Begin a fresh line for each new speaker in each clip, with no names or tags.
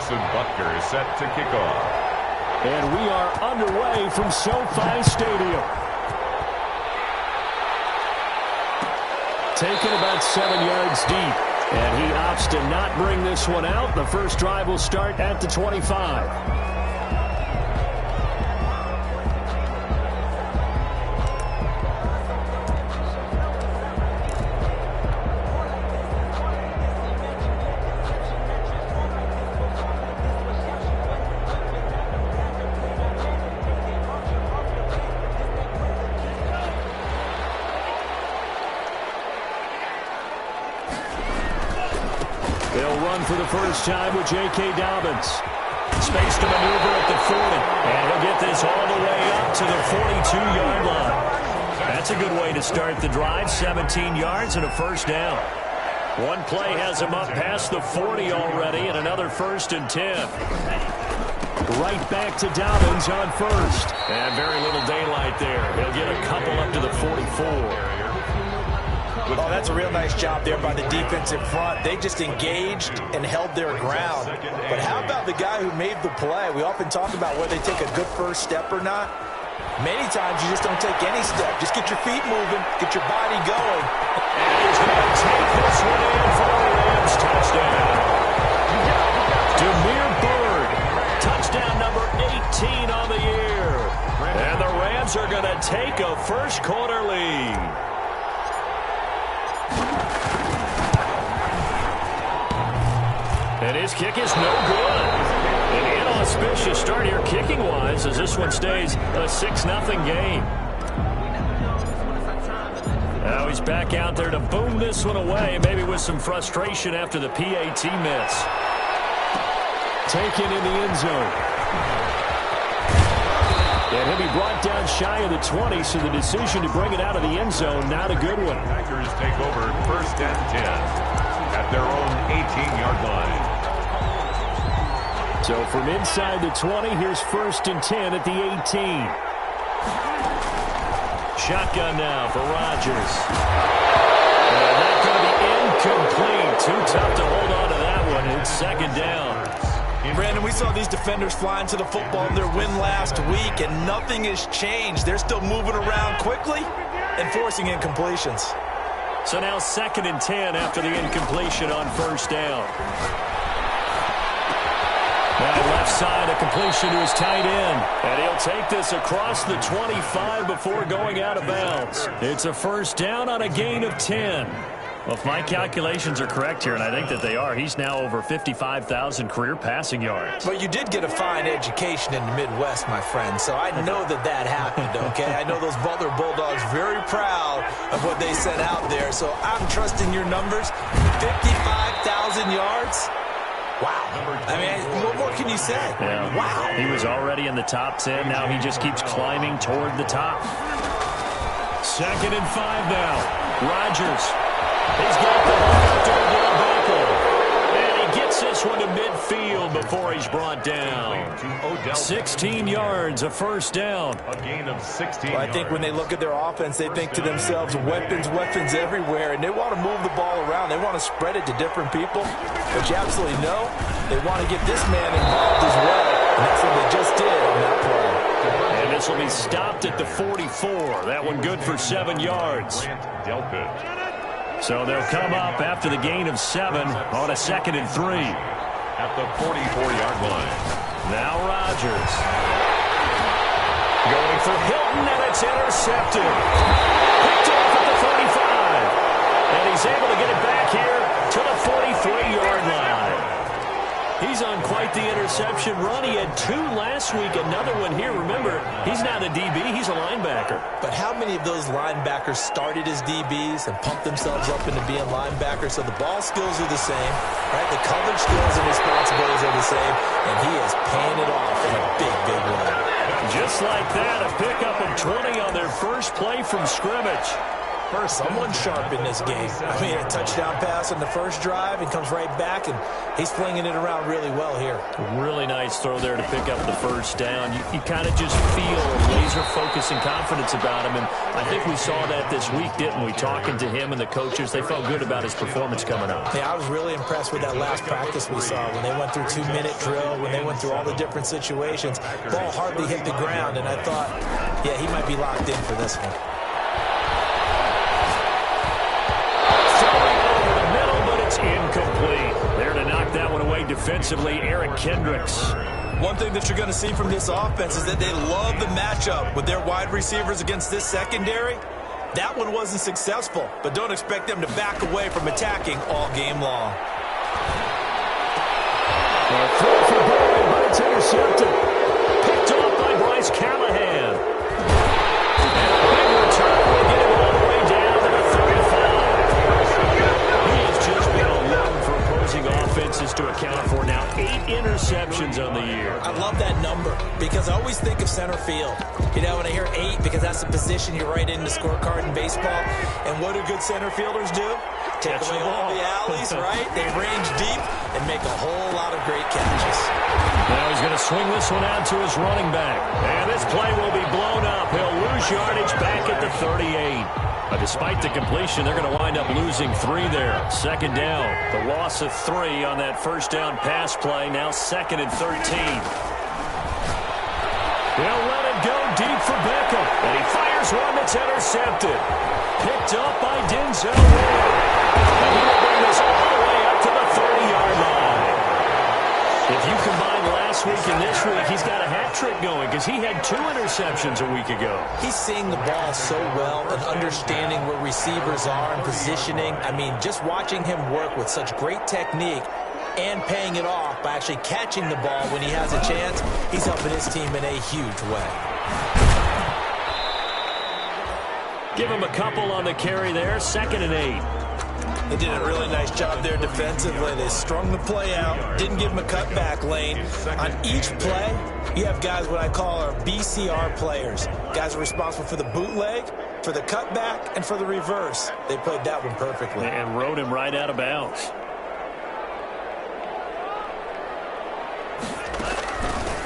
Harrison Butker is set to kick off.
And we are underway from SoFi Stadium. Taken about 7 yards deep. And he opts to not bring this one out. The first drive will start at the 25. For the first time with J.K. Dobbins. Space to maneuver at the 40. And he'll get this all the way up to the 42-yard line. That's a good way to start the drive. 17 yards and a first down. One play has him up past the 40 already, and another 1st and 10. Right back to Dobbins on first. And very little daylight there. He'll get a couple up to the 44.
Oh, that's a real nice job there by the defensive front. They just engaged and held their ground. But how about the guy who made the play? We often talk about whether they take a good first step or not. Many times you just don't take any step. Just get your feet moving, get your body going.
And he's going to take this one in for the Rams. Touchdown. Demir Bird. Touchdown number 18 on the year. And the Rams are going to take a first quarter lead. And his kick is no good. An inauspicious start here kicking-wise as this one stays a 6-0 game. Now he's back out there to boom this one away, maybe with some frustration after the PAT miss. Taken in the end zone. And he'll be brought down shy of the 20, so the decision to bring it out of the end zone, not a good one.
Packers take over 1st and 10 at their own 18-yard line.
So from inside the 20, here's 1st and 10 at the 18. Shotgun now for Rodgers. And that's going to be incomplete. Too tough to hold on to that one. It's 2nd down.
Brandon, we saw these defenders flying to the football in their win last week, and nothing has changed. They're still moving around quickly and forcing incompletions.
So now 2nd and 10 after the incompletion on 1st down. That left side, a completion to his tight end. And he'll take this across the 25 before going out of bounds. It's a 1st down on a gain of 10. Well, if my calculations are correct here, and I think that they are, he's now over 55,000 career passing yards.
But you did get a fine education in the Midwest, my friend, so I know that happened, okay? I know those Butler Bulldogs very proud of what they sent out there, so I'm trusting your numbers. 55,000 yards? Wow. I mean, what more can you say?
Yeah.
Wow.
He was already in the top 10. Now he just keeps climbing toward the top. 2nd and 5 now. Rodgers. He's got the ball to and he gets this one to midfield before he's brought down. 16 yards, a 1st down.
A gain of 16
well, I think when they look at their offense, they think to themselves, weapons everywhere, and they want to move the ball around. They want to spread it to different people. But you absolutely know they want to get this man involved as well, and that's what they just did on that play.
And this will be stopped at the 44. That one good for 7 yards. So they'll come up after the gain of 7 on a 2nd and 3.
At the 44-yard line.
Now Rodgers. Going for Hilton, and it's intercepted. Picked off at the 45. And he's able to get it back here to the 43-yard line. He's on quite the interception run. He had 2 last week, another one here. Remember, he's not a DB, he's a linebacker.
But how many of those linebackers started as DBs and pumped themselves up into being linebackers? So the ball skills are the same, right? The coverage skills and responsibilities are the same, and he is paying it off in a big, big way.
Just like that, a pickup of 20 on their first play from scrimmage.
Someone's sharp in this game. I mean, a touchdown pass on the first drive and comes right back, and he's flinging it around really well here.
Really nice throw there to pick up the first down. You kind of just feel laser focus and confidence about him, and I think we saw that this week, didn't we? Talking to him and the coaches, they felt good about his performance coming up.
Yeah, I was really impressed with that last practice we saw when they went through 2-minute drill, when they went through all the different situations. Ball hardly hit the ground, and I thought, yeah, he might be locked in for this one.
Incomplete. There to knock that one away defensively, Eric Kendricks.
One thing that you're going to see from this offense is that they love the matchup with their wide receivers against this secondary. That one wasn't successful, but don't expect them to back away from attacking all game long.
Throw for Boyd, but it's intercepted. Picked off by Bryce Callahan. And a big return will get him all the way down to the 35. He has just been alone for opposing offenses to account for now 8 interceptions on the year.
I love that number because I always think of center field. You know, when I hear 8, because that's the position you write in the scorecard in baseball. And what do good center fielders do? Take away all the alleys, right? They range deep and make a whole lot of great catches.
Now he's going to swing this one out to his running back. And this play will be blown up. He'll lose yardage back at the 38. But despite the completion, they're going to wind up losing 3 there. Second down. The loss of 3 on that first down pass play. Now 2nd and 13. They'll let it go deep for Beckham. And he fires one that's intercepted. Picked up by Denzel Ward. And he will bring this all the way up to the 30-yard line. If you combine last week and this week, he's got a hat trick going because he had 2 interceptions a week ago.
He's seeing the ball so well and understanding where receivers are and positioning. I mean, just watching him work with such great technique and paying it off by actually catching the ball when he has a chance, he's helping his team in a huge way.
Give him a couple on the carry there. 2nd and 8.
They did a really nice job there defensively. They strung the play out, didn't give him a cutback lane. On each play, you have guys what I call our BCR players. Guys are responsible for the bootleg, for the cutback, and for the reverse. They played that one perfectly.
And rode him right out of bounds.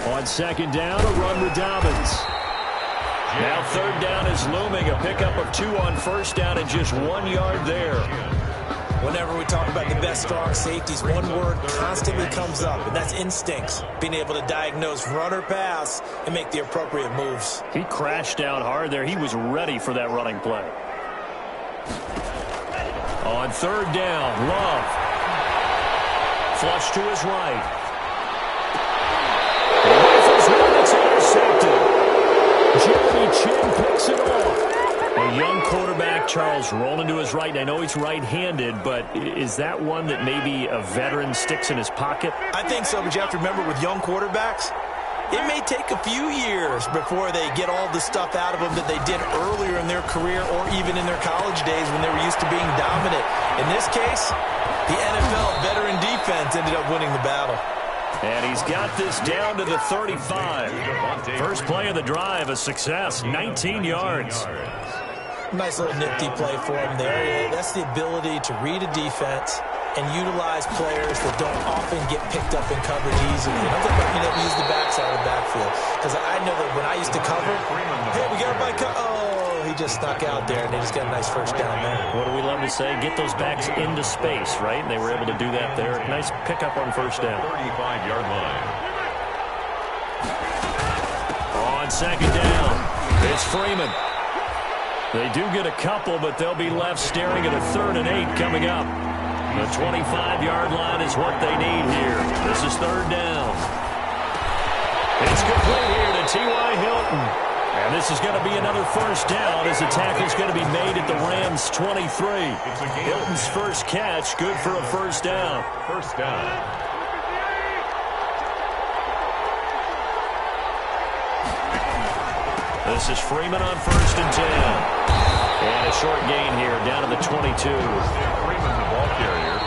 On 2nd down, a run with Dobbins. Now 3rd down is looming. A pickup of 2 on 1st down and just 1 yard there.
Whenever we talk about the best strong safeties, one word constantly comes up, and that's instincts. Being able to diagnose run or pass and make the appropriate moves.
He crashed down hard there. He was ready for that running play. On 3rd down, Love. Flush to his right. Rifles one that's intercepted. Jeremy Chin picks it off. A young quarterback, Charles, rolling to his right. I know he's right-handed, but is that one that maybe a veteran sticks in his pocket?
I think so, but you have to remember with young quarterbacks, it may take a few years before they get all the stuff out of them that they did earlier in their career or even in their college days when they were used to being dominant. In this case, the NFL veteran defense ended up winning the battle.
And he's got this down to the 35. First play of the drive, a success, 19 yards.
Nice little nifty play for him there. That's the ability to read a defense and utilize players that don't often get picked up and covered easily. I'm talking about being able to use the backside of the backfield. Because I know that when I used to cover, hey, we got everybody oh, he just snuck out there, and they just got a nice first down there.
What do we love to say? Get those backs into space, right? And they were able to do that there. Nice pickup on first down.
35-yard line.
On 2nd down, it's Freeman. They do get a couple, but they'll be left staring at a 3rd and 8 coming up. The 25-yard line is what they need here. This is 3rd down. It's complete here to T.Y. Hilton. And this is going to be another first down as the tackle's going to be made at the Rams' 23. Hilton's first catch, good for a first down.
First down.
This is Freeman on 1st and 10. And a short gain here, down to the 22.
Freeman, the ball carrier.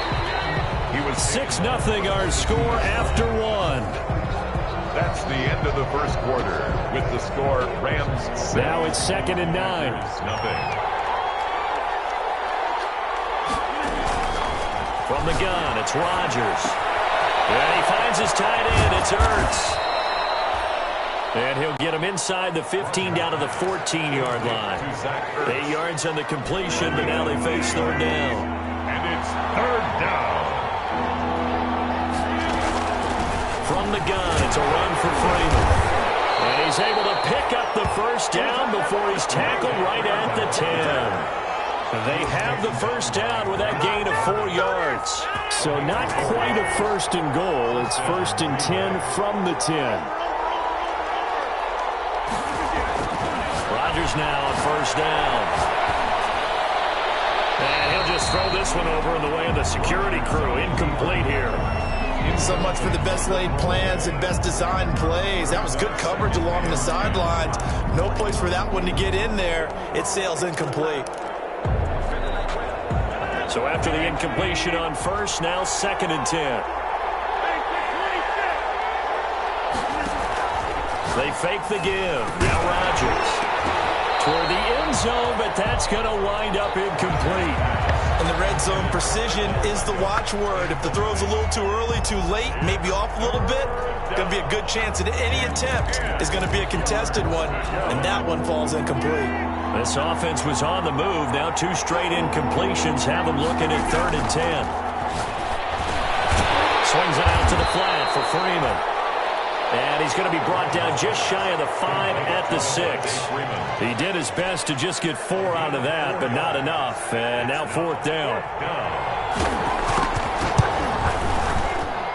He was
6-0 our score after 1.
That's the end of the first quarter with the score Rams 6.
Now it's 2nd and 9.
Nothing.
From the gun, it's Rodgers. And he finds his tight end. It's Ertz. And he'll get him inside the 15 down to the 14-yard line. 8 yards on the completion, but now they face third down.
And it's third down.
From the gun, it's a run for Freeman. And he's able to pick up the first down before he's tackled right at the 10. They have the first down with that gain of 4 yards.
So not quite a first and goal. It's first and 10 from the 10.
Rodgers now on first down. And he'll just throw this one over in the way of the security crew. Incomplete here.
So much for the best laid plans and best designed plays. That was good coverage along the sidelines. No place for that one to get in there. It sails incomplete.
So after the incompletion on first, now second and 10. They fake the give. Now Rodgers toward the end zone, but that's going to wind up incomplete.
In the red zone, precision is the watchword. If the throw's a little too early, too late, maybe off a little bit, going to be a good chance that any attempt is going to be a contested one, and that one falls incomplete.
This offense was on the move. Now 2 straight incompletions have them looking at third and 10. Swings it out to the flat for Freeman. And he's going to be brought down just shy of the 5 at the 6. He did his best to just get 4 out of that, but not enough. And now fourth down.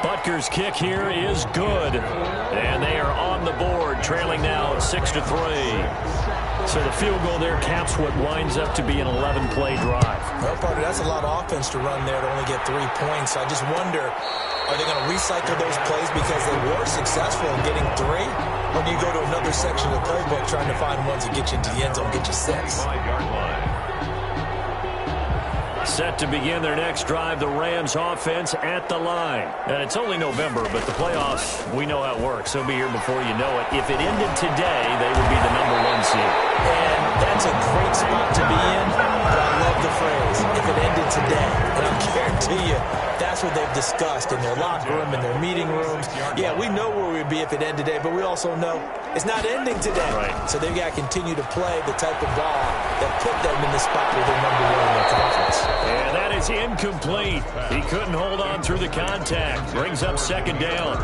Butker's kick here is good. And they are on the board, trailing now 6-3. So the field goal there caps what winds up to be an 11-play drive.
Well, partner, that's a lot of offense to run there to only get 3 points. I just wonder, are they going to recycle those plays because they were successful in getting 3? Or do you go to another section of the playbook trying to find ones that get you into the end zone, get you 6?
Set to begin their next drive, the Rams offense at the line. And it's only November, but the playoffs, we know how it works. They'll be here before you know it. If it ended today, they would be the #1 seed.
And that's a great spot to be in, but I love the phrase, if it ended today. And I guarantee you, that's what they've discussed in their locker room, in their meeting rooms. Yeah, we know where we'd be if it ended today, but we also know it's not ending today.
Right.
So they've got to continue to play the type of ball that put them in the spot where they're #1 in their conference.
And that is incomplete. He couldn't hold on through the contact. Brings up second down.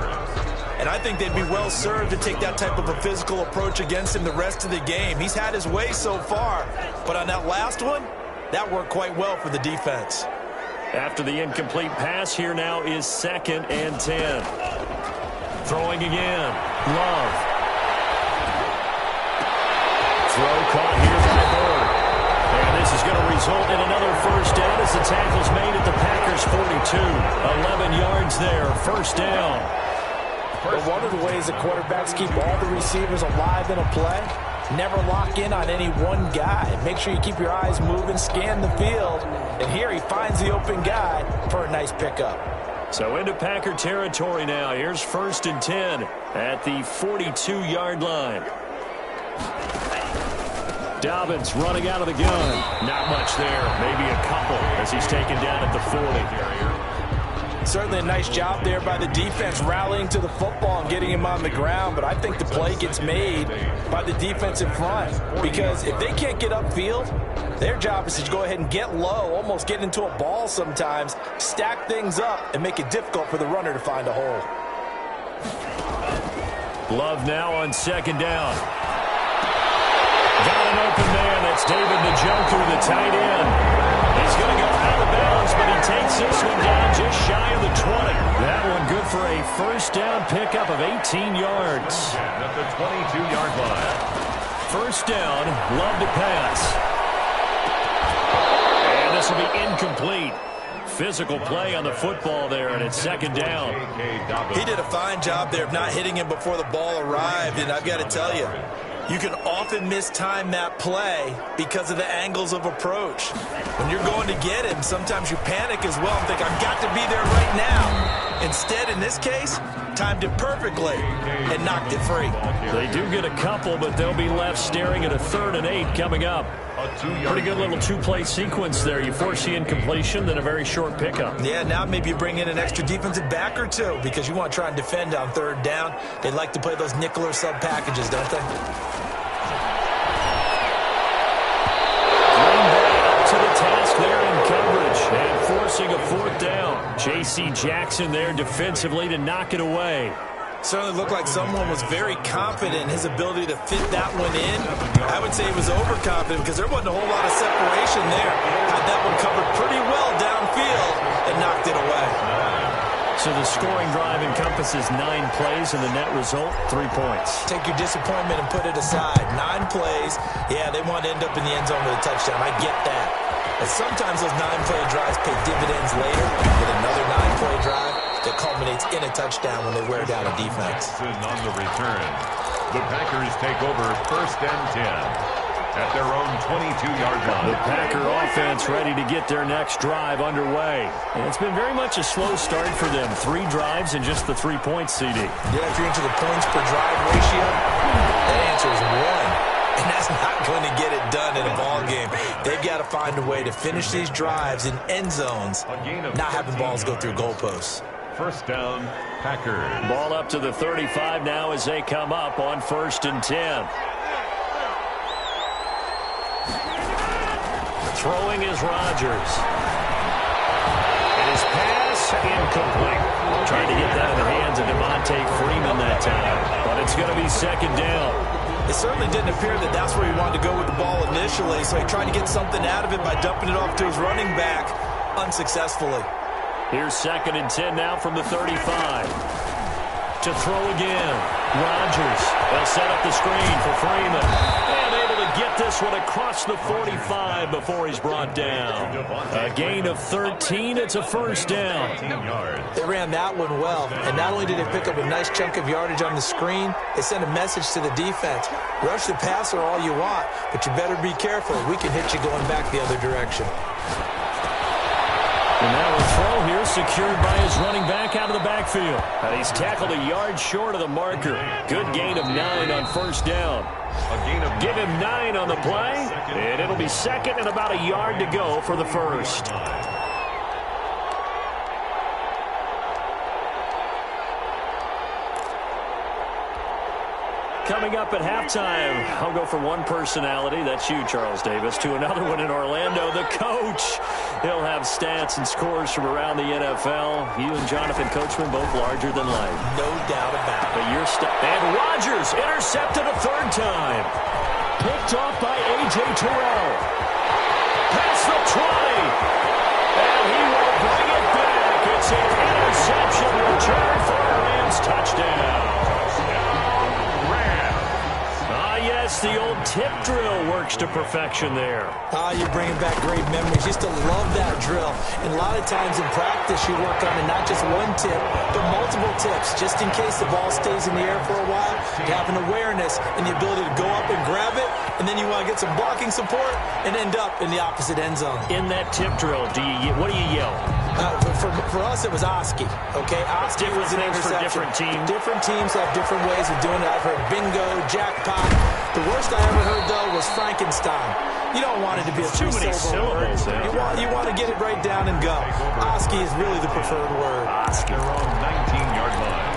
And I think they'd be well served to take that type of a physical approach against him the rest of the game. He's had his way so far, but on that last one, that worked quite well for the defense.
After the incomplete pass, here now is second and 10. Throwing again. Love. Throw caught here by Bird. And this is going to result in another first down as the tackle's made at the Packers' 42. 11 yards there. First down.
But one of the ways the quarterbacks keep all the receivers alive in a play, never lock in on any one guy. Make sure you keep your eyes moving, scan the field. And here he finds the open guy for a nice pickup.
So into Packer territory now. Here's first and 10 at the 42-yard line. Dobbins running out of the gun. Not much there. Maybe a couple as he's taken down at the 40.
Certainly a nice job there by the defense rallying to the football and getting him on the ground, but I think the play gets made by the defensive front because if they can't get upfield, their job is to go ahead and get low, almost get into a ball sometimes, stack things up, and make it difficult for the runner to find a hole.
Love now on second down. Got an open man. That's David Njoku, the tight end. He's going to go out of bounds, but he takes this one down just shy of the 20. That one good for a first down pickup of 18 yards.
At the 22-yard line.
First down, Love to pass. And this will be incomplete. Physical play on the football there, and it's second down.
He did a fine job there of not hitting him before the ball arrived, and I've got to tell you, you can often mistime that play because of the angles of approach. When you're going to get him, sometimes you panic as well and think, I've got to be there right now. Instead, in this case, timed it perfectly, and knocked it free.
They do get a couple, but they'll be left staring at a 3rd and 8 coming up. Pretty good little two-play sequence there. You force the incompletion, then a very short pickup.
Yeah, now maybe you bring in an extra defensive back or two because you want to try and defend on 3rd down. They like to play those nickel or sub packages, don't they?
To the task there in coverage and forcing a 4th down. J.C. Jackson there defensively to knock it away.
Certainly looked like someone was very confident in his ability to fit that one in. I would say he was overconfident because there wasn't a whole lot of separation there. Had that one covered pretty well downfield and knocked it away.
So the scoring drive encompasses 9 plays and the net result, 3 points.
Take your disappointment and put it aside. 9 plays. Yeah, they want to end up in the end zone with a touchdown. I get that. But sometimes those 9-play drives pay dividends later with another 9-play drive that culminates in a touchdown when they wear down a defense.
On the return, the Packers take over 1st and 10 at their own 22-yard line.
The Packer offense ready to get their next drive underway. And it's been very much a slow start for them. 3 drives and just the 3 points, CD.
Yeah, if you're into the points per drive ratio, that answer is 1. And that's not going to get it done in a ball game. They've got to find a way to finish these drives in end zones, not having balls go through goalposts.
1st down, Packers.
Ball up to the 35 now as they come up on 1st and 10. Throwing is Rodgers. And his pass incomplete. Trying to get that in the hands of Devontae Freeman that time. But it's going to be 2nd down.
It certainly didn't appear that that's where he wanted to go with the ball initially, so he tried to get something out of it by dumping it off to his running back unsuccessfully.
Here's 2nd and 10 now from the 35. To throw again. Rodgers. They'll set up the screen for Freeman. And able to get this one across the 45 before he's brought down. A gain of 13. It's a 1st down.
They ran that one well. And not only did they pick up a nice chunk of yardage on the screen, they sent a message to the defense. Rush the passer all you want, but you better be careful. We can hit you going back the other direction.
And now a throw here secured by his running back out of the backfield. And he's tackled a yard short of the marker. Good gain of 9 on 1st down. Give him 9 on the play, and it'll be 2nd and about a yard to go for the 1st. Coming up at halftime, I'll go from one personality, that's you, Charles Davis, to another one in Orlando, the coach. He'll have stats and scores from around the NFL. You and Jonathan Coachman both larger than life.
No doubt about it.
But you're and Rodgers intercepted a 3rd time. Picked off by A.J. Terrell. Past the 20. And he will bring it back. It's an interception return for a Rams touchdown. Yes, the old tip drill works to perfection there.
You're bringing back great memories. Used to love that drill. And a lot of times in practice, you work on it, not just one tip, but multiple tips, just in case the ball stays in the air for a while. You have an awareness and the ability to go up and grab it, and then you want to get some blocking support and end up in the opposite end zone.
In that tip drill, what do you yell?
For us, it was Oski. Okay, Oski was an interception.
For different teams.
Different teams have different ways of doing it. I've heard bingo, jackpot. The worst I ever heard, though, was Frankenstein. You don't want it to be a
too many syllables.
You want to get it right down and go. Oski is really the preferred word.
Oski on 19-yard line.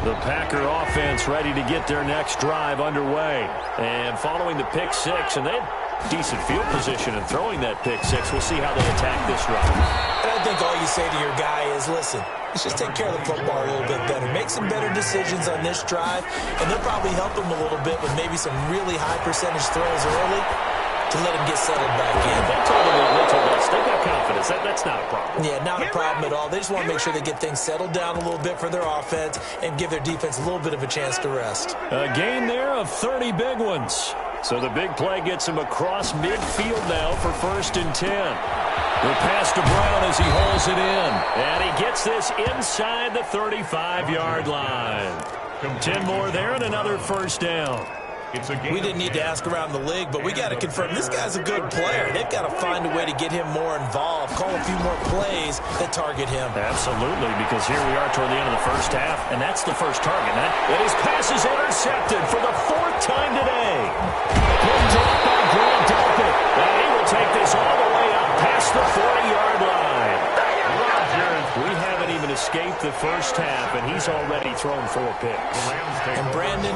The Packer offense ready to get their next drive underway. And following the pick 6, and they had decent field position in throwing that pick 6. We'll see how they attack this drive.
And I think all you say to your guy is, listen, let's just take care of the football a little bit better. Make some better decisions on this drive, and they'll probably help him a little bit with maybe some really high percentage throws early to let him get settled back in.
They told us they got confidence. That's not a problem.
Yeah, not a problem at all. They just want to make sure they get things settled down a little bit for their offense and give their defense a little bit of a chance to rest.
A gain there of 30 big ones. So the big play gets him across midfield now for 1st and 10. The pass to Brown as he hauls it in. And he gets this inside the 35-yard line. 10 more there and another 1st down.
We didn't need to ask around the league, but we got to confirm this guy's a good player. They've got to find a way to get him more involved, call a few more plays that target him.
Absolutely, because here we are toward the end of the first half, and that's the first target. And his pass is intercepted for the 4th time today. Picked off by Grant Delpit, and he will take this all the way up past the 40-yard line. We haven't even escaped the first half, and he's already thrown 4 picks.
And Brandon,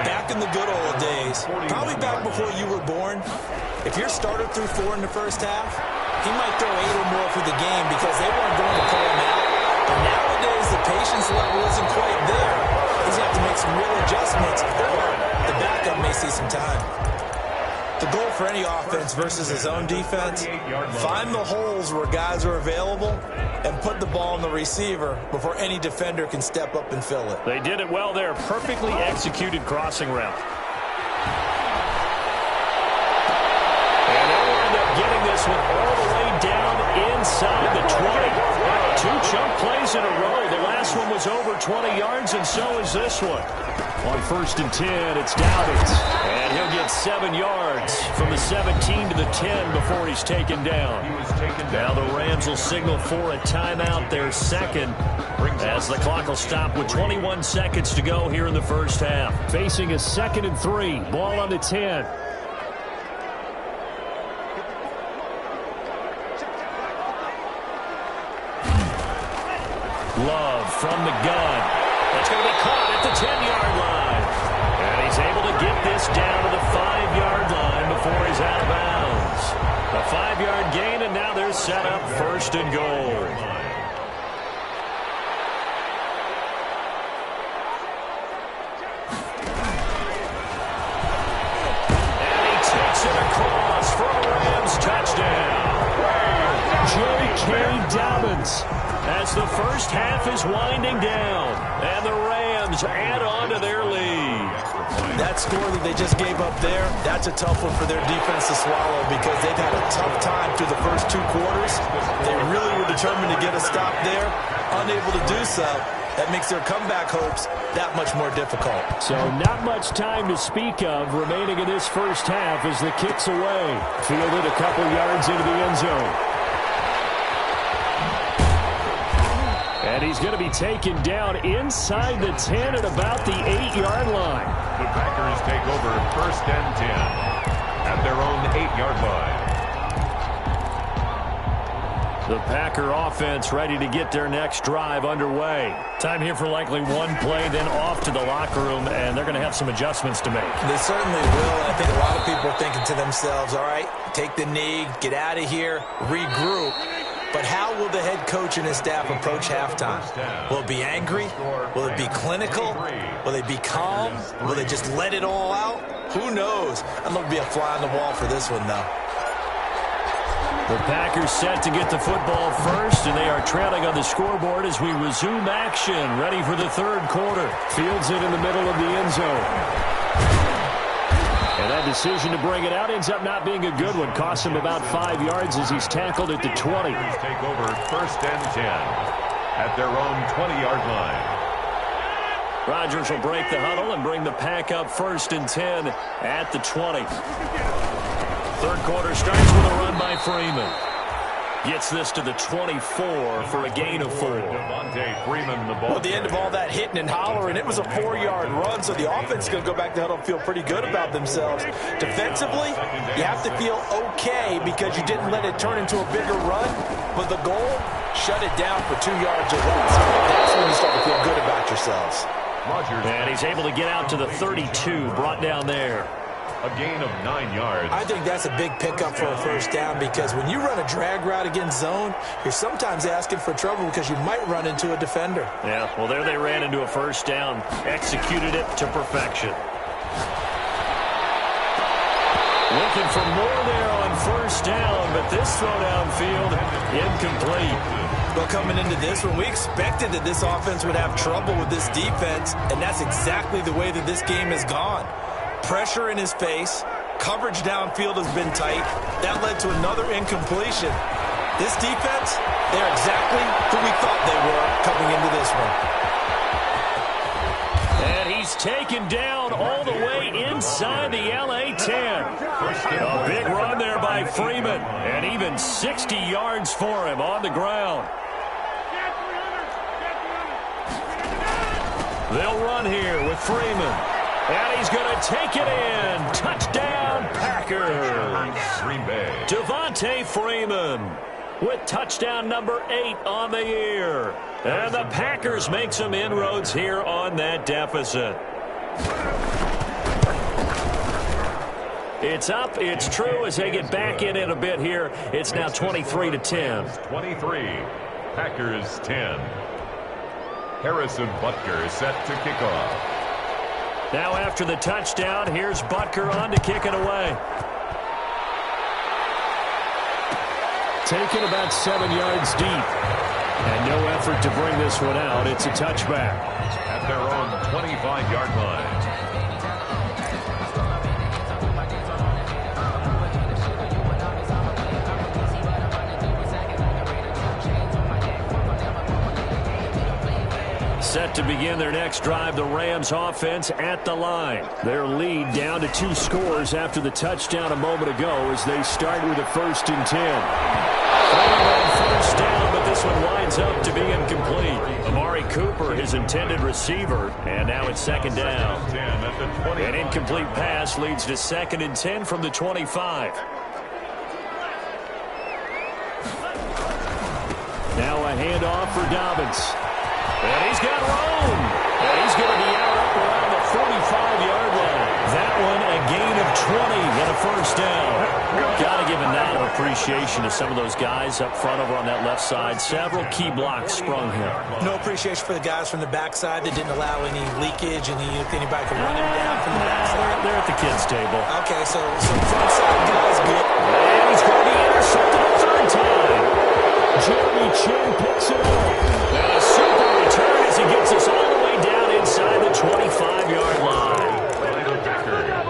back in the good old days, probably back before you were born, if your starter threw 4 in the first half, he might throw 8 or more for the game because they weren't going to pull him out. But nowadays, the patience level isn't quite there. He's got to make some real adjustments, or the backup may see some time. The goal for any offense versus his own defense, find the holes where guys are available and put the ball in the receiver before any defender can step up and fill it.
They did it well there. Perfectly executed crossing route. And they'll end up getting this one all the way down inside the 20. 2 chunk plays in a row. The last one was over 20 yards, and so is this one. On 1st and 10, it's Doubtins. And he'll get 7 yards from the 17 to the 10 before he's taken down. Now the Rams will signal for a timeout, their second, as the clock will stop with 21 seconds to go here in the first half.
Facing a 2nd and 3, ball on the 10.
Love from the gun. It's going to be caught at the 10-yard line. And he's able to get this down to the 5-yard line before he's out of bounds. A 5-yard gain, and now they're set up 1st and goal. And he takes it across for a Rams touchdown.
J.K. Dobbins.
As the first half is winding down, and the Rams add on to their lead.
That score that they just gave up there, that's a tough one for their defense to swallow because they've had a tough time through the first 2 quarters. They really were determined to get a stop there, unable to do so. That makes their comeback hopes that much more difficult.
So not much time to speak of remaining in this first half as the kick's away. Fielded a couple yards into the end zone. And he's going to be taken down inside the 10 at about the 8-yard line.
The Packers take over 1st and 10 at their own 8-yard line.
The Packer offense ready to get their next drive underway. Time here for likely one play, then off to the locker room, and they're going to have some adjustments to make.
They certainly will, and I think a lot of people are thinking to themselves, all right, take the knee, get out of here, regroup. But how will the head coach and his staff approach halftime? Will it be angry? Will it be clinical? Will they be calm? Will they just let it all out? Who knows? I'd love to be a fly on the wall for this one, though.
The Packers set to get the football first, and they are trailing on the scoreboard as we resume action, ready for the 3rd quarter.
Fields it in the middle of the end zone. And that decision to bring it out ends up not being a good one. Costs him about 5 yards as he's tackled at the 20.
Take over 1st and 10 at their own 20-yard line.
Rodgers will break the huddle and bring the pack up 1st and 10 at the 20. 3rd quarter starts with a run by Freeman. Gets this to the 24 for a gain of 4.
Freeman, the ball.
At the end of all that hitting and hollering, it was a 4-yard run, so the offense is going to go back to huddle and feel pretty good about themselves. Defensively, you have to feel okay because you didn't let it turn into a bigger run, but the goal, shut it down for 2 yards or less. That's when you start to feel good about yourselves.
And he's able to get out to the 32, brought down there.
A gain of 9 yards.
I think that's a big pickup for a first down because when you run a drag route against zone, you're sometimes asking for trouble because you might run into a defender.
Yeah, well, there they ran into a first down. Executed it to perfection. Looking for more there on first down, but this throw downfield, incomplete.
Well, coming into this one, we expected that this offense would have trouble with this defense, and that's exactly the way that this game has gone. Pressure in his face, coverage downfield has been tight. That led to another incompletion. This defense, they're exactly who we thought they were coming into this one.
And he's taken down all the way inside the LA 10. A big run there by Freeman, and even 60 yards for him on the ground. They'll run here with Freeman. And he's going to take it in. Touchdown, Packers. Devontae Freeman with touchdown number 8 on the year. And the Packers make some inroads here on that deficit. It's up. It's true as they get back in it a bit here. It's now 23-10.
23. Packers 10. Harrison Butker set to kick off.
Now after the touchdown, here's Butker on to kick it away.
Taken about 7 yards deep. And no effort to bring this one out. It's a touchback.
At their own 25-yard line.
Set to begin their next drive, the Rams offense at the line. Their lead down to 2 scores after the touchdown a moment ago as they start with a 1st and 10. First down, but this one winds up to be incomplete. Amari Cooper, his intended receiver, and now it's 2nd down. An incomplete pass leads to 2nd and 10 from the 25.
Now a handoff for Dobbins.
And he's got room. And he's going to be out up around the 45-yard line. That one a gain of 20 and a 1st down. Got to give a nod of appreciation to some of those guys up front over on that left side. Several key blocks sprung here.
No appreciation for the guys from the backside that didn't allow any leakage and anybody could run him down from the backside.
They're at the kids' table.
Okay, so front side guys get.
And he's going to be intercepted a 3rd time.
Jeremy Chin picks it up.
And a super return as he gets us all the way down inside the 25-yard line.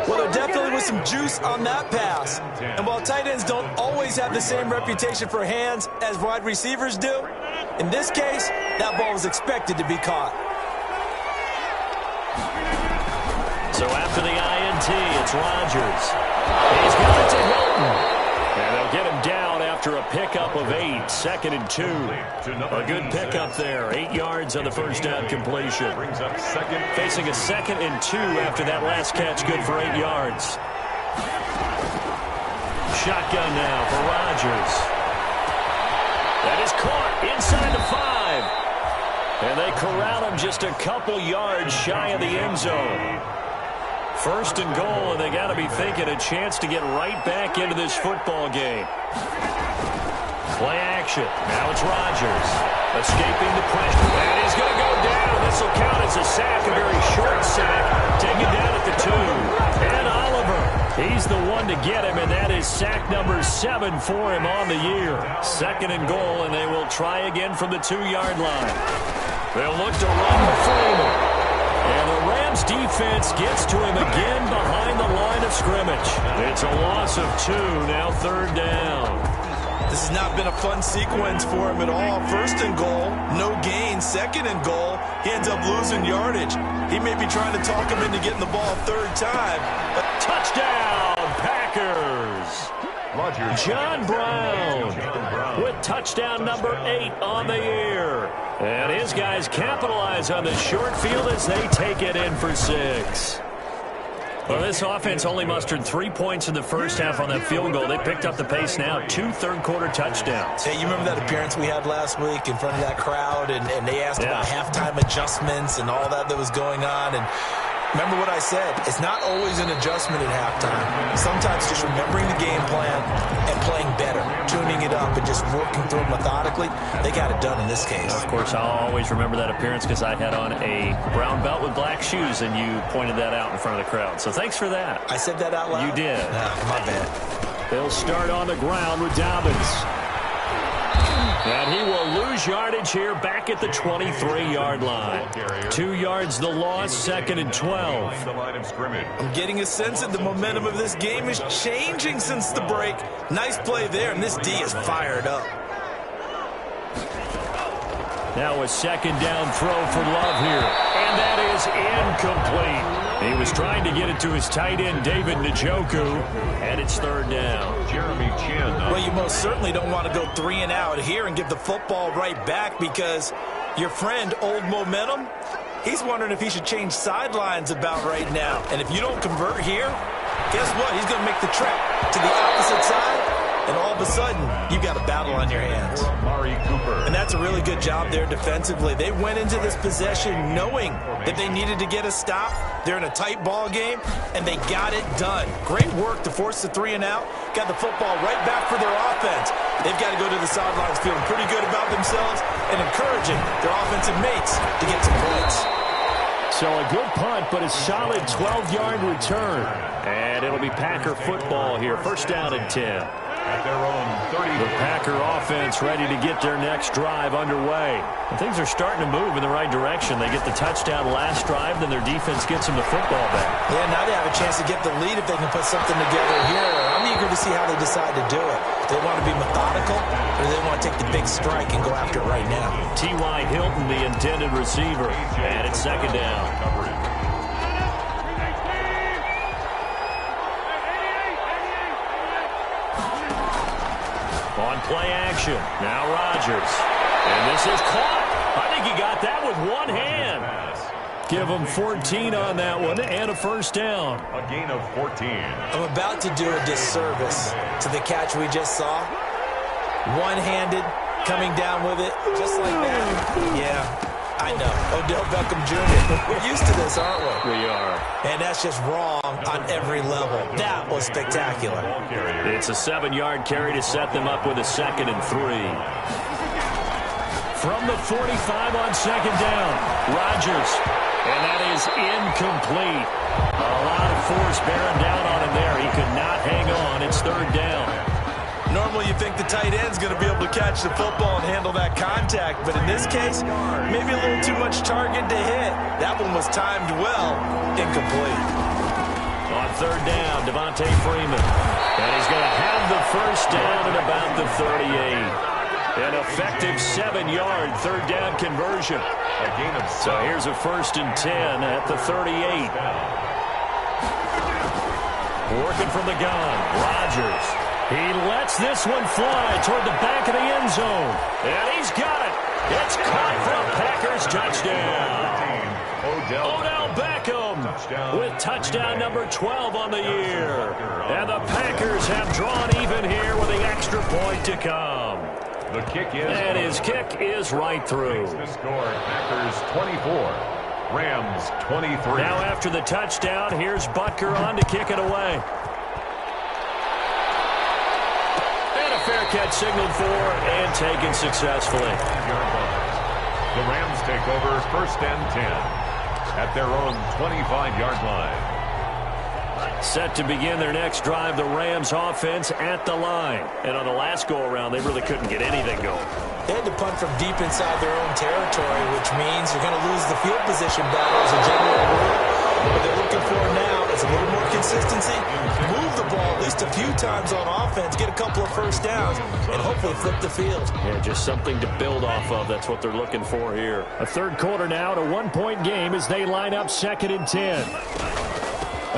Well, there definitely was some juice on that pass. And while tight ends don't always have the same reputation for hands as wide receivers do, in this case, that ball was expected to be caught.
So after the INT, it's Rodgers. He's got it to Hilton. And they'll get him down after a pickup of 8, 2nd and 2. A good pickup there. 8 yards on the first down completion. Facing a 2nd and 2 after that last catch, good for 8 yards. Shotgun now for Rodgers. That is caught inside the 5. And they corral him just a couple yards shy of the end zone. 1st and goal, and they got to be thinking a chance to get right back into this football game. Play action. Now it's Rodgers. Escaping the pressure. And he's going to go down. This will count as a sack, a very short sack. Taken down at the 2. And Oliver. He's the one to get him, and that is sack number 7 for him on the year. 2nd and goal, and they will try again from the 2-yard line. They'll look to run Freeman. And the Rams defense gets to him again behind the line of scrimmage. It's a loss of 2, now 3rd down.
This has not been a fun sequence for him at all. 1st and goal, no gain. 2nd and goal, he ends up losing yardage. He may be trying to talk him into getting the ball 3rd time. But
touchdown, Packers! John Brown with touchdown number 8 on the year. And his guys capitalize on the short field as they take it in for 6. Well, this offense only mustered 3 points in the first half on that field goal. They picked up the pace now, 2 third-quarter touchdowns.
Hey, you remember that appearance we had last week in front of that crowd, and they asked about halftime adjustments and all that was going on, and remember what I said, it's not always an adjustment at halftime. Sometimes just remembering the game plan and playing better, tuning it up and just working through it methodically. They got it done in this case.
Of course, I'll always remember that appearance because I had on a brown belt with black shoes, and you pointed that out in front of the crowd. So thanks for that.
I said that out loud?
You did.
My bad.
They'll start on the ground with Dobbins.
And he will lose yardage here back at the 23-yard line. 2 yards the loss, 2nd and 12.
I'm getting a sense that the momentum of this game is changing since the break. Nice play there, and this D is fired up.
Now a second down throw for Love here. And that is incomplete. He was trying to get it to his tight end, David Njoku, and it's third down.
Jeremy Chin.
Well, you most certainly don't want to go 3 and out here and give the football right back because your friend, Old Momentum, he's wondering if he should change sidelines about right now. And if you don't convert here, guess what? He's going to make the trek to the opposite side. And all of a sudden, you've got a battle on your hands. And that's a really good job there defensively. They went into this possession knowing that they needed to get a stop. They're in a tight ball game, and they got it done. Great work to force the 3 and out. Got the football right back for their offense. They've got to go to the sidelines feeling pretty good about themselves and encouraging their offensive mates to get some points.
So a good punt, but a solid 12-yard return.
And it'll be Packer football here. First down and 10.
At their own 30.
The Packer offense ready to get their next drive underway. And things are starting to move in the right direction. They get the touchdown last drive, then their defense gets them the football back.
Yeah, now they have a chance to get the lead if they can put something together here. I'm eager to see how they decide to do it. Do they want to be methodical, or do they want to take the big strike and go after it right now?
T.Y. Hilton, the intended receiver, and it's second down. On play action, now Rodgers. And this is caught. I think he got that with one hand. Give him 14 on that one and a first down.
A gain of 14.
I'm about to do a disservice to the catch we just saw. One-handed, coming down with it, just like that. Yeah. I know. Odell Beckham Jr. We're used to this, aren't we?
We are.
And that's just wrong on every level. That was spectacular.
It's a 7-yard carry to set them up with a 2nd and 3. From the 45 on second down, Rodgers. And that is incomplete. A lot of force bearing down on him there. He could not hang on. It's third down.
Normally you think the tight end's going to be able to catch the football and handle that contact, but in this case, maybe a little too much target to hit. That one was timed well, incomplete.
On third down, Devontae Freeman. And he's going to have the first down at about the 38. An effective 7-yard third down conversion.
A gain of 7.
So here's a 1st and 10 at the 38. Working from the gun, Rodgers. He lets this one fly toward the back of the end zone. And he's got it. It's caught for a Packers touchdown. Odell Beckham with touchdown number 12 on the year. And the Packers have drawn even here with the extra point to come.
The kick is.
And his kick is right through.
The score, Packers 24, Rams 23.
Now after the touchdown, here's Butker on to kick it away. Fair catch signaled for and taken successfully.
The Rams take over 1st and 10 at their own 25-yard line.
Set to begin their next drive, the Rams offense at the line. And on the last go-around, they really couldn't get anything going.
They had to punt from deep inside their own territory, which means you're going to lose the field position battle as a general rule. What they're looking for now is a little more consistency. Move the ball at least a few times on offense, get a couple of first downs, and hopefully flip the field.
Yeah, just something to build off of. That's what they're looking for here.
A third quarter now, a 1-point game as they line up 2nd and 10.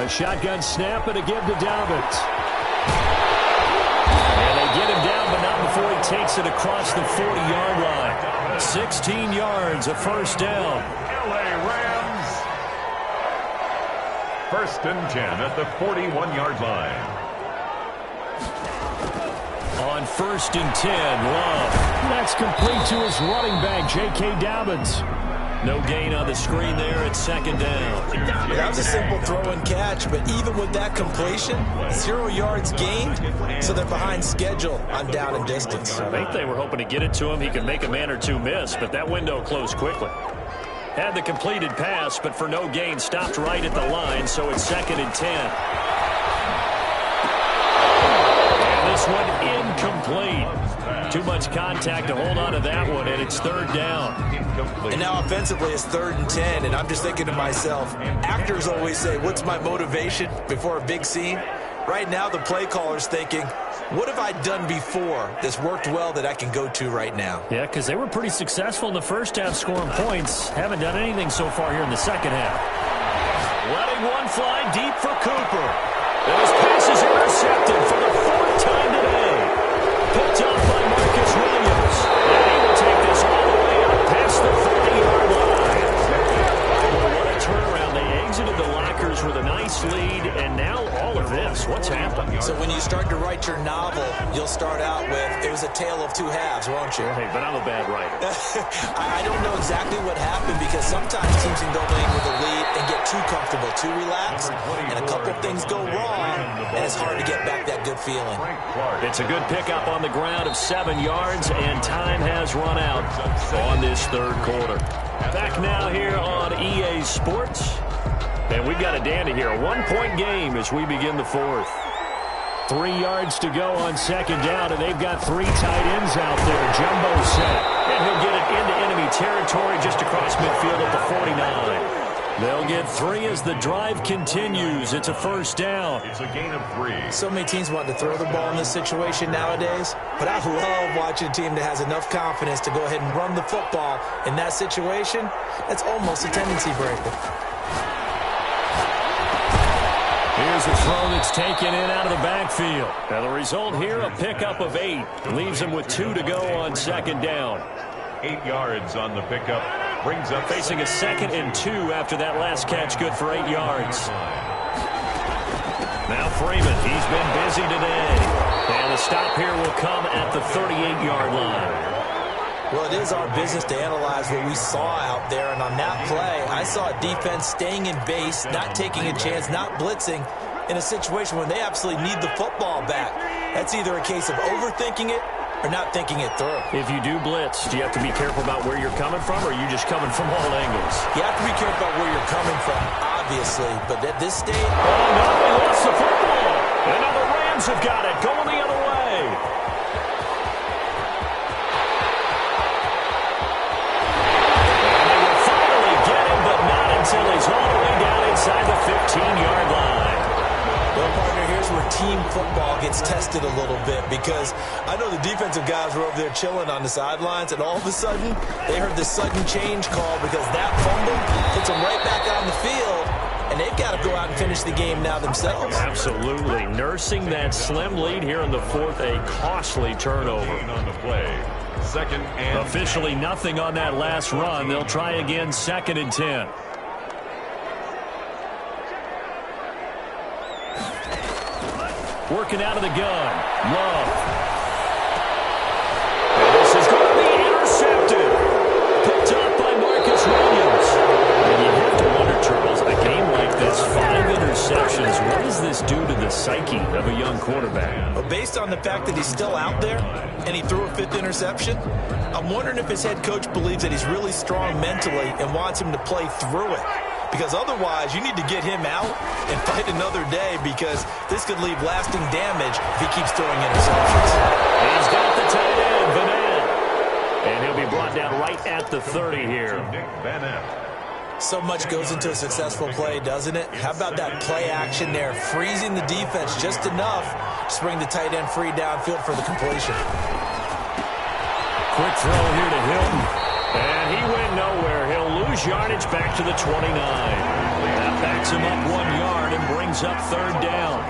A shotgun snap and a give to Dobbins. And they get him down, but not before he takes it across the 40-yard line. 16 yards, a first down.
LA Rams. 1st and 10 at the 41-yard line.
On 1st and 10, Love.
That's complete to his running back, J.K. Dobbins.
No gain on the screen there at 2nd down.
That was a simple throw and catch, but even with that completion, 0 yards gained, so they're behind schedule on down and distance.
I think they were hoping to get it to him. He could make a man or two miss, but that window closed quickly. Had the completed pass, but for no gain, stopped right at the line, so it's 2nd and 10. And this one incomplete. Too much contact to hold on to that one, and it's 3rd down.
And now offensively it's 3rd and 10, and I'm just thinking to myself, actors always say, what's my motivation before a big scene? Right now the play caller's thinking, what have I done before that's worked well that I can go to right now?
Yeah, because they were pretty successful in the first half scoring points. Haven't done anything so far here in the second half. Letting one fly deep for Cooper. And his pass is intercepted for the fourth time today. Picked up by Marcus Williams. And he will take this all the way up past the 40-yard line. What a turnaround. They exited the lockers with a nice lead, and now all of this. What's happened?
So when you start to write your novel, you'll start out with, it was a tale of two halves, won't you?
Hey, but I'm a bad writer.
I don't know exactly what happened because sometimes teams can go in with a lead and get too comfortable, too relaxed, and a couple of things go wrong, and it's hard to get back that good feeling.
It's a good pickup on the ground of 7 yards, and time has run out on this third quarter. Back now here on EA Sports. And we've got a dandy here. A 1-point game as we begin the fourth. 3 yards to go on second down, and they've got 3 tight ends out there. Jumbo set. And he'll get it into enemy territory just across midfield at the 49. They'll get 3 as the drive continues. It's a first down.
It's a gain of 3.
So many teams want to throw the ball in this situation nowadays, but I love watching a team that has enough confidence to go ahead and run the football in that situation. That's almost a tendency breaker.
Here's a throw that's taken in out of the backfield. Now the result here, a pickup of 8. Leaves them with 2 to go on second down.
8 yards on the pickup. Brings up
facing a 2nd and 2 after that last catch, good for 8 yards. Now Freeman, he's been busy today. And the stop here will come at the 38-yard line.
Well, it is our business to analyze what we saw out there, and on that play, I saw a defense staying in base, not taking a chance, not blitzing in a situation where they absolutely need the football back. That's either a case of overthinking it or not thinking it through.
If you do blitz, do you have to be careful about where you're coming from, or are you just coming from all angles?
You have to be careful about where you're coming from, obviously, but at this stage...
Oh, no, he lost the football. And now the Rams have got it, going the other way. Until he's all the way down inside the 15-yard line.
Well, partner, here's where team football gets tested a little bit because I know the defensive guys were over there chilling on the sidelines, and all of a sudden, they heard the sudden change call because that fumble puts them right back on the field, and they've got to go out and finish the game now themselves.
Absolutely. Nursing that slim lead here in the fourth, a costly turnover.
On the play. 2nd and...
Officially nothing on that last run. They'll try again 2nd and 10. Working out of the gun. Love. And this is going to be intercepted. Picked up by Marcus Williams. And you have to wonder, Charles, a game like this, 5 interceptions, what does this do to the psyche of a young quarterback?
Well, based on the fact that he's still out there and he threw a 5th interception, I'm wondering if his head coach believes that he's really strong mentally and wants him to play through it. Because otherwise, you need to get him out and fight another day because this could leave lasting damage if he keeps throwing interceptions.
He's got the tight end, Vanette. And he'll be brought down right at the 30 here.
So much goes into a successful play, doesn't it? How about that play action there, freezing the defense just enough to bring the tight end free downfield for the completion.
Quick throw here to Hilton. And he went nowhere. He'll lose yardage back to the 29. That backs him up 1 yard and brings up 3rd down.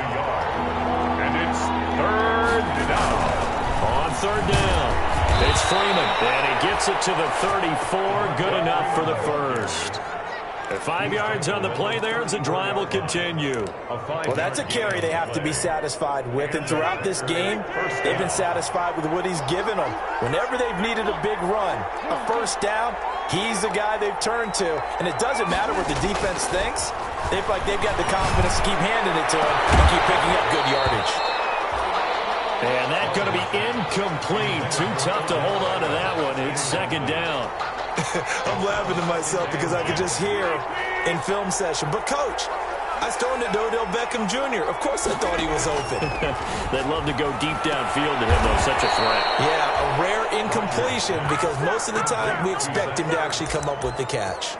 And it's 3rd down.
On 3rd down, it's Freeman. And he gets it to the 34. Good enough for the first. At 5 yards on the play there, the drive will continue.
Well, that's a carry they have to be satisfied with. And throughout this game, they've been satisfied with what he's given them. Whenever they've needed a big run, a first down, he's the guy they've turned to. And it doesn't matter what the defense thinks. They feel like they've got the confidence to keep handing it to him and keep picking up good yardage.
And that's going to be incomplete. Too tough to hold on to that one. It's 2nd down.
I'm laughing to myself because I could just hear in film session. But, Coach, I was throwing it to Odell Beckham Jr. Of course I thought he was open.
They'd love to go deep downfield to him, though. Such a threat.
Yeah, a rare incompletion because most of the time we expect him to actually come up with the catch.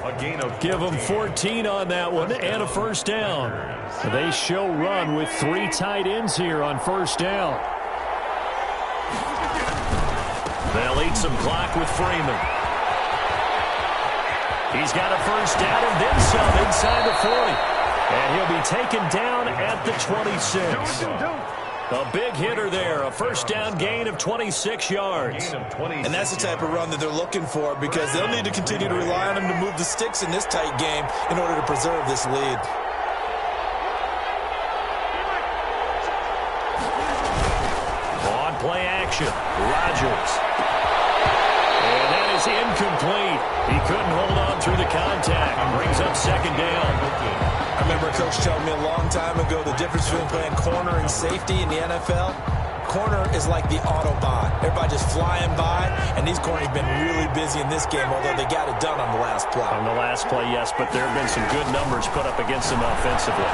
Give him 14 on that one and a first down. They show run with 3 tight ends here on first down. They'll eat some clock with Freeman. He's got a first down and then some inside the 40. And he'll be taken down at the 26. A big hitter there, a first down gain of 26 yards.
And that's the type of run that they're looking for, because they'll need to continue to rely on him to move the sticks in this tight game in order to preserve this lead.
On play action, Rodgers. And that is incomplete. He couldn't hold on through the contact. Brings up second down.
I remember Coach telling me a long time ago the difference between playing corner and safety in the NFL. Corner is like the Autobahn. Everybody just flying by, and these corners have been really busy in this game, although they got it done on the last play.
On the last play, yes, but there have been some good numbers put up against them offensively.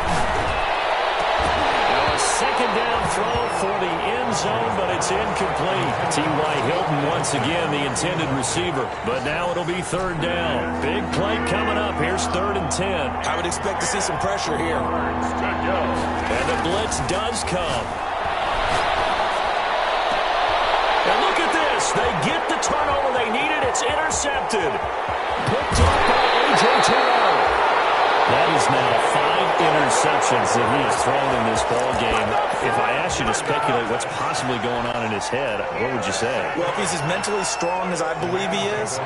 Now a second down throw for the end zone, but it's incomplete. T.Y. Hilton once again the intended receiver, but now it'll be third down. Big play coming up. Here's 3rd and 10.
I would expect to see some pressure here.
And the blitz does come. And look at this. They get the turnover they needed. It's intercepted. Picked up by A.J. Terrell. That is now 5 interceptions that he has thrown in this ball game. If I asked you to speculate what's possibly going on in his head, what would you say?
Well, if he's as mentally strong as I believe he is,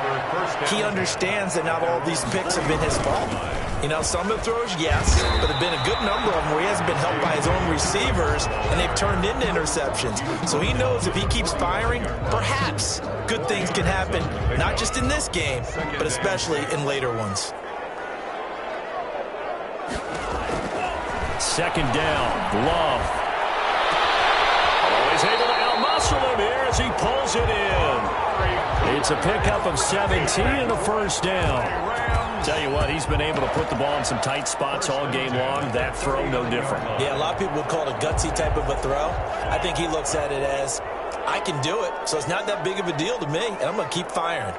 he understands that not all these picks have been his fault. You know, some of the throws, yes, but there have been a good number of them where he hasn't been helped by his own receivers, and they've turned into interceptions. So he knows if he keeps firing, perhaps good things can happen, not just in this game, but especially in later ones.
Second down, Love. Always able to outmuscle him here as he pulls it in. It's a pickup of 17 and a first down. Tell you what, he's been able to put the ball in some tight spots all game long. That throw, no different.
Yeah, a lot of people would call it a gutsy type of a throw. I think he looks at it as, I can do it, so it's not that big of a deal to me, and I'm going to keep firing.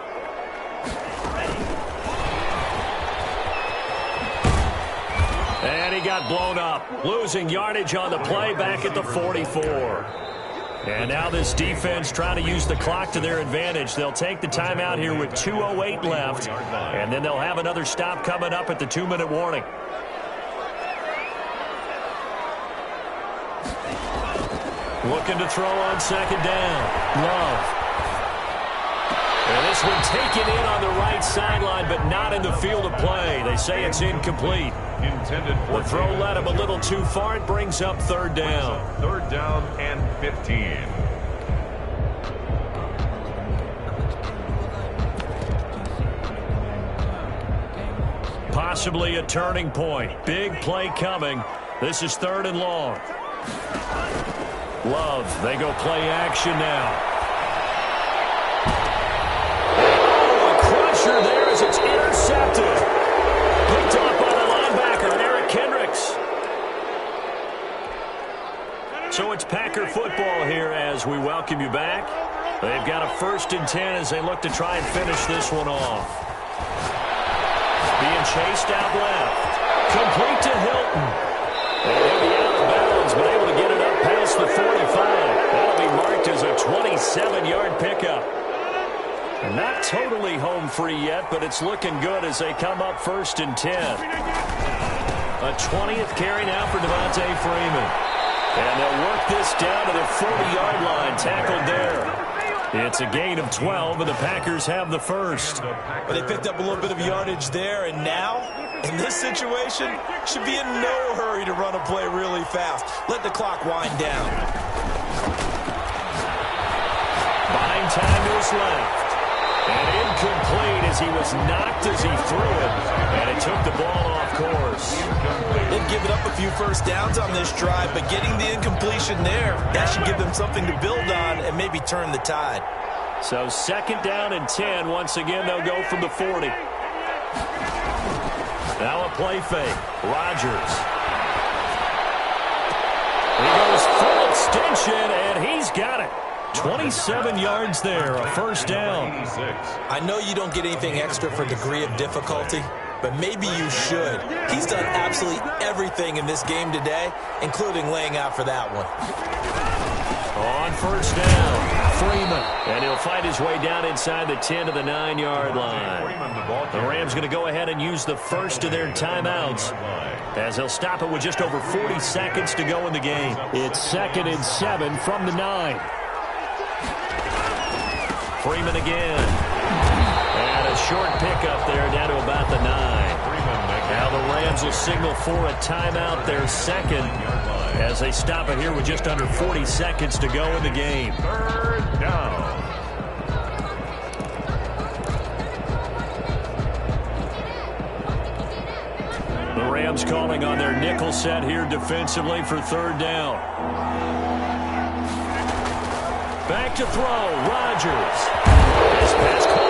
And he got blown up, losing yardage on the play back at the 44. And now this defense trying to use the clock to their advantage. They'll take the timeout here with 2:08 left, and then they'll have another stop coming up at the 2-minute warning. Looking to throw on second down. Love. And this one taken in on the right sideline, but not in the field of play. They say it's incomplete. The throw led him a little too far. It brings up third down.
3rd down and 15.
Possibly a turning point. Big play coming. This is 3rd and long. Love, they go play action now. There as it's intercepted. Picked up by the linebacker, Eric Kendricks. So it's Packer football here as we welcome you back. They've got a 1st and 10 as they look to try and finish this one off. Being chased out left. Complete to Hilton. And he'll be out of bounds, but able to get it up past the 45. That'll be marked as a 27-yard pickup. Not totally home free yet, but it's looking good as they come up 1st and 10. A 20th carry now for Devontae Freeman. And they'll work this down to the 40-yard line, tackled there. It's a gain of 12, and the Packers have the first.
But they picked up a little bit of yardage there, and now, in this situation, should be in no hurry to run a play really fast. Let the clock wind down.
Buying time to his left. And incomplete as he was knocked as he threw it. And it took the ball off course.
They've given up a few first downs on this drive, but getting the incompletion there, that should give them something to build on and maybe turn the tide.
So 2nd down and 10. Once again, they'll go from the 40. Now a play fake. Rodgers. He goes full extension, and he's got it. 27 yards there, a first down.
I know you don't get anything extra for degree of difficulty, but maybe you should. He's done absolutely everything in this game today, including laying out for that one.
On 1st down, Freeman. And he'll fight his way down inside the 10 to the 9-yard line. The Rams going to go ahead and use the first of their timeouts, as they'll stop it with just over 40 seconds to go in the game.
It's 2nd and 7 from the 9.
Freeman again. And a short pickup there down to about the 9. Now the Rams will signal for a timeout, their second, as they stop it here with just under 40 seconds to go in the game.
3rd down.
The Rams calling on their nickel set here defensively for 3rd down. Back to throw, Rodgers. This pass caught